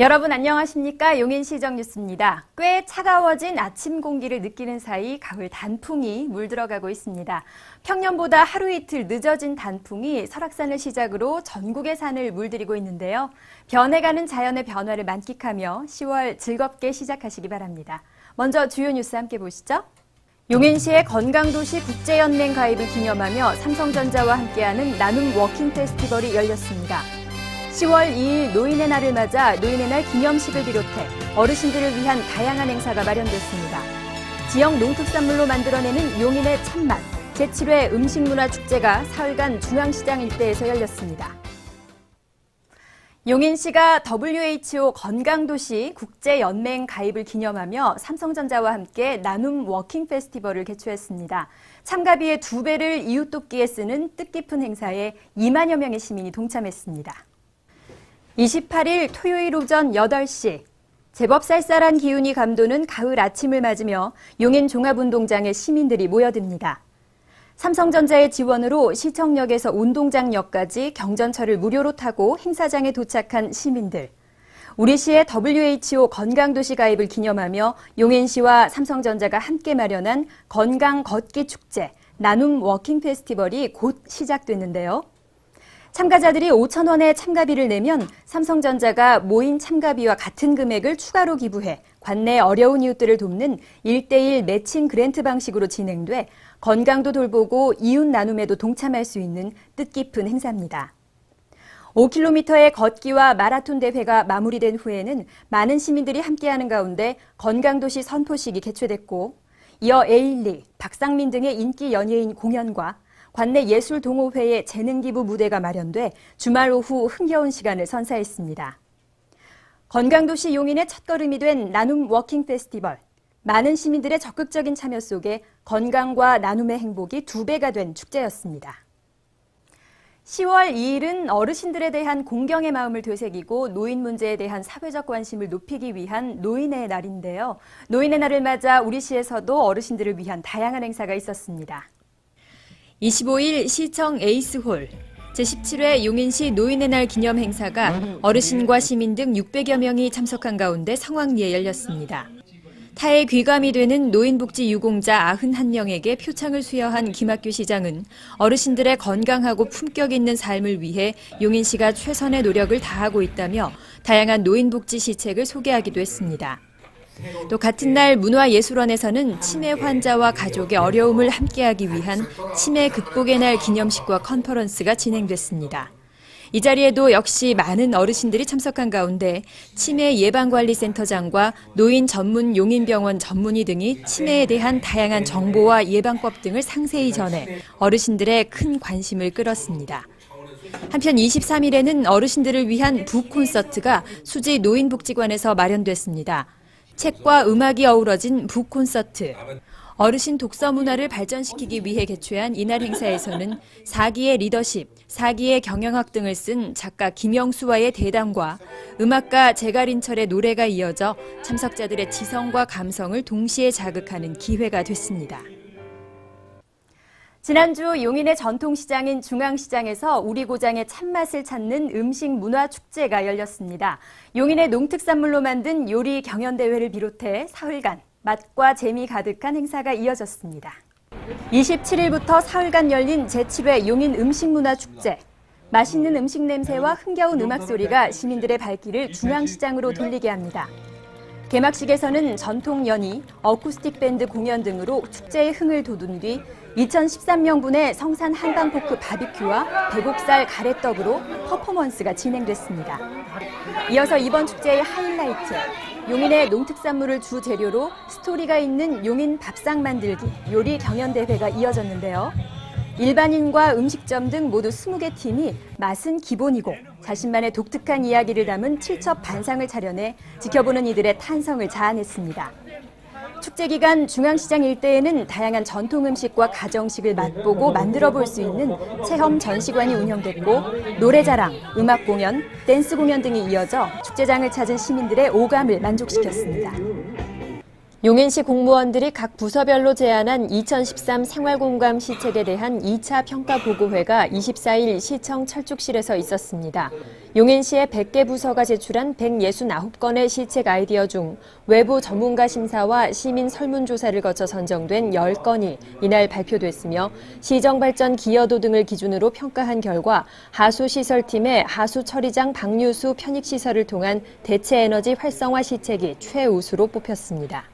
여러분 안녕하십니까? 용인시정 뉴스입니다. 꽤 차가워진 아침 공기를 느끼는 사이 가을 단풍이 물들어가고 있습니다. 평년보다 하루 이틀 늦어진 단풍이 설악산을 시작으로 전국의 산을 물들이고 있는데요. 변해가는 자연의 변화를 만끽하며 10월 즐겁게 시작하시기 바랍니다. 먼저 주요 뉴스 함께 보시죠. 용인시의 건강도시 국제연맹 가입을 기념하며 삼성전자와 함께하는 나눔 워킹 페스티벌이 열렸습니다. 10월 2일 노인의 날을 맞아 노인의 날 기념식을 비롯해 어르신들을 위한 다양한 행사가 마련됐습니다. 지역 농특산물로 만들어내는 용인의 참맛, 제7회 음식문화축제가 사흘간 중앙시장 일대에서 열렸습니다. 용인시가 WHO 건강도시 국제연맹 가입을 기념하며 삼성전자와 함께 나눔 워킹 페스티벌을 개최했습니다. 참가비의 2배를 이웃 돕기에 쓰는 뜻깊은 행사에 2만여 명의 시민이 동참했습니다. 28일 토요일 오전 8시, 제법 쌀쌀한 기운이 감도는 가을 아침을 맞으며 용인 종합운동장에 시민들이 모여듭니다. 삼성전자의 지원으로 시청역에서 운동장역까지 경전철을 무료로 타고 행사장에 도착한 시민들. 우리시의 WHO 건강도시 가입을 기념하며 용인시와 삼성전자가 함께 마련한 건강 걷기 축제, 나눔 워킹 페스티벌이 곧 시작됐는데요. 참가자들이 5,000원의 참가비를 내면 삼성전자가 모인 참가비와 같은 금액을 추가로 기부해 관내 어려운 이웃들을 돕는 1:1 매칭 그랜트 방식으로 진행돼 건강도 돌보고 이웃 나눔에도 동참할 수 있는 뜻깊은 행사입니다. 5km의 걷기와 마라톤 대회가 마무리된 후에는 많은 시민들이 함께하는 가운데 건강도시 선포식이 개최됐고 이어 에일리, 박상민 등의 인기 연예인 공연과 관내 예술동호회의 재능기부 무대가 마련돼 주말 오후 흥겨운 시간을 선사했습니다. 건강도시 용인의 첫걸음이 된 나눔 워킹 페스티벌. 많은 시민들의 적극적인 참여 속에 건강과 나눔의 행복이 2배가 된 축제였습니다. 10월 2일은 어르신들에 대한 공경의 마음을 되새기고 노인 문제에 대한 사회적 관심을 높이기 위한 노인의 날인데요. 노인의 날을 맞아 우리시에서도 어르신들을 위한 다양한 행사가 있었습니다. 25일 시청 에이스홀 제17회 용인시 노인의 날 기념 행사가 어르신과 시민 등 600여 명이 참석한 가운데 성황리에 열렸습니다. 타의 귀감이 되는 노인복지 유공자 91명에게 표창을 수여한 김학규 시장은 어르신들의 건강하고 품격 있는 삶을 위해 용인시가 최선의 노력을 다하고 있다며 다양한 노인복지 시책을 소개하기도 했습니다. 또 같은 날 문화예술원에서는 치매 환자와 가족의 어려움을 함께하기 위한 치매 극복의 날 기념식과 컨퍼런스가 진행됐습니다. 이 자리에도 역시 많은 어르신들이 참석한 가운데 치매 예방관리센터장과 노인 전문 용인병원 전문의 등이 치매에 대한 다양한 정보와 예방법 등을 상세히 전해 어르신들의 큰 관심을 끌었습니다. 한편 23일에는 어르신들을 위한 북콘서트가 수지 노인복지관에서 마련됐습니다. 책과 음악이 어우러진 북콘서트. 어르신 독서 문화를 발전시키기 위해 개최한 이날 행사에서는 4기의 리더십, 4기의 경영학 등을 쓴 작가 김영수와의 대담과 음악가 제갈인철의 노래가 이어져 참석자들의 지성과 감성을 동시에 자극하는 기회가 됐습니다. 지난주 용인의 전통시장인 중앙시장에서 우리 고장의 참맛을 찾는 음식 문화축제가 열렸습니다. 용인의 농특산물로 만든 요리 경연대회를 비롯해 사흘간 맛과 재미 가득한 행사가 이어졌습니다. 27일부터 사흘간 열린 제7회 용인 음식문화축제. 맛있는 음식 냄새와 흥겨운 음악 소리가 시민들의 발길을 중앙시장으로 돌리게 합니다. 개막식에서는 전통 연희, 어쿠스틱 밴드 공연 등으로 축제의 흥을 돋운 뒤 2013명분의 성산 한방포크 바비큐와 대곡살 가래떡으로 퍼포먼스가 진행됐습니다. 이어서 이번 축제의 하이라이트, 용인의 농특산물을 주 재료로 스토리가 있는 용인 밥상 만들기 요리 경연대회가 이어졌는데요. 일반인과 음식점 등 모두 20개 팀이 맛은 기본이고 자신만의 독특한 이야기를 담은 칠첩 반상을 차려내 지켜보는 이들의 탄성을 자아냈습니다. 축제 기간 중앙시장 일대에는 다양한 전통 음식과 가정식을 맛보고 만들어 볼 수 있는 체험 전시관이 운영됐고 노래자랑, 음악 공연, 댄스 공연 등이 이어져 축제장을 찾은 시민들의 오감을 만족시켰습니다. 용인시 공무원들이 각 부서별로 제안한 2013 생활공감 시책에 대한 2차 평가보고회가 24일 시청 철쭉실에서 있었습니다. 용인시의 100개 부서가 제출한 169건의 시책 아이디어 중 외부 전문가 심사와 시민 설문조사를 거쳐 선정된 10건이 이날 발표됐으며 시정발전 기여도 등을 기준으로 평가한 결과 하수시설팀의 하수처리장 방류수 편익시설을 통한 대체에너지 활성화 시책이 최우수로 뽑혔습니다.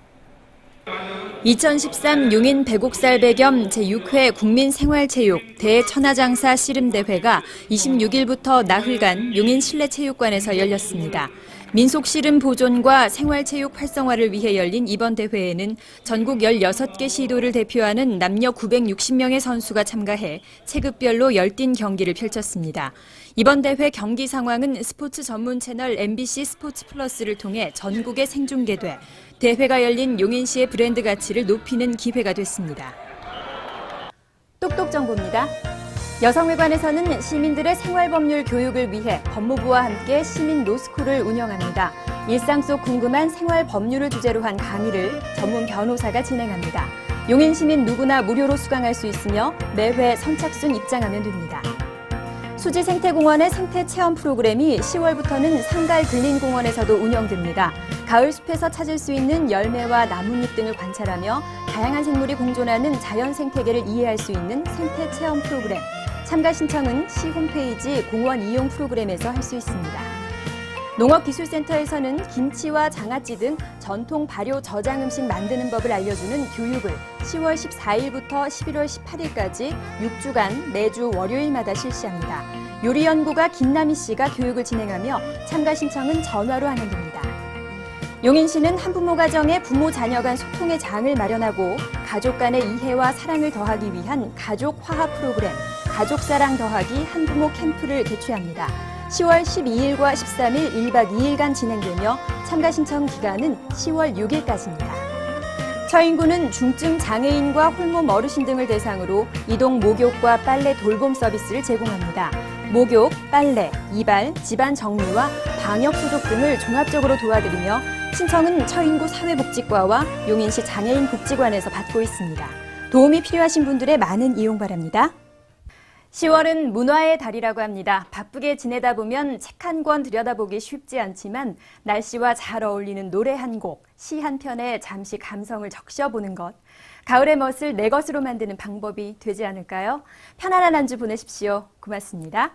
2013 용인 배곡살 배겸 제6회 국민생활체육 대천하장사 씨름대회가 26일부터 나흘간 용인 실내체육관에서 열렸습니다. 민속씨름 보존과 생활체육 활성화를 위해 열린 이번 대회에는 전국 16개 시도를 대표하는 남녀 960명의 선수가 참가해 체급별로 열띤 경기를 펼쳤습니다. 이번 대회 경기 상황은 스포츠 전문 채널 MBC 스포츠 플러스를 통해 전국에 생중계돼 대회가 열린 용인시의 브랜드 가치를 높이는 기회가 됐습니다. 똑똑 정보입니다. 여성회관에서는 시민들의 생활법률 교육을 위해 법무부와 함께 시민 로스쿨을 운영합니다. 일상 속 궁금한 생활법률을 주제로 한 강의를 전문 변호사가 진행합니다. 용인 시민 누구나 무료로 수강할 수 있으며 매회 선착순 입장하면 됩니다. 수지생태공원의 생태체험 프로그램이 10월부터는 상갈근린공원에서도 운영됩니다. 가을 숲에서 찾을 수 있는 열매와 나뭇잎 등을 관찰하며 다양한 생물이 공존하는 자연 생태계를 이해할 수 있는 생태체험 프로그램. 참가 신청은 시 홈페이지 공원 이용 프로그램에서 할 수 있습니다. 농업기술센터에서는 김치와 장아찌 등 전통 발효 저장 음식 만드는 법을 알려주는 교육을 10월 14일부터 11월 18일까지 6주간 매주 월요일마다 실시합니다. 요리연구가 김남희 씨가 교육을 진행하며 참가 신청은 전화로 하면 됩니다. 용인시는 한부모 가정의 부모 자녀 간 소통의 장을 마련하고 가족 간의 이해와 사랑을 더하기 위한 가족 화합 프로그램 가족사랑 더하기 한부모 캠프를 개최합니다. 10월 12일과 13일 1박 2일간 진행되며 참가 신청 기간은 10월 6일까지입니다. 처인구는 중증 장애인과 홀몸 어르신 등을 대상으로 이동 목욕과 빨래 돌봄 서비스를 제공합니다. 목욕, 빨래, 이발, 집안 정리와 방역 소독 등을 종합적으로 도와드리며 신청은 처인구 사회복지과와 용인시 장애인 복지관에서 받고 있습니다. 도움이 필요하신 분들의 많은 이용 바랍니다. 10월은 문화의 달이라고 합니다. 바쁘게 지내다 보면 책 한 권 들여다보기 쉽지 않지만 날씨와 잘 어울리는 노래 한 곡, 시 한 편에 잠시 감성을 적셔보는 것. 가을의 멋을 내 것으로 만드는 방법이 되지 않을까요? 편안한 한 주 보내십시오. 고맙습니다.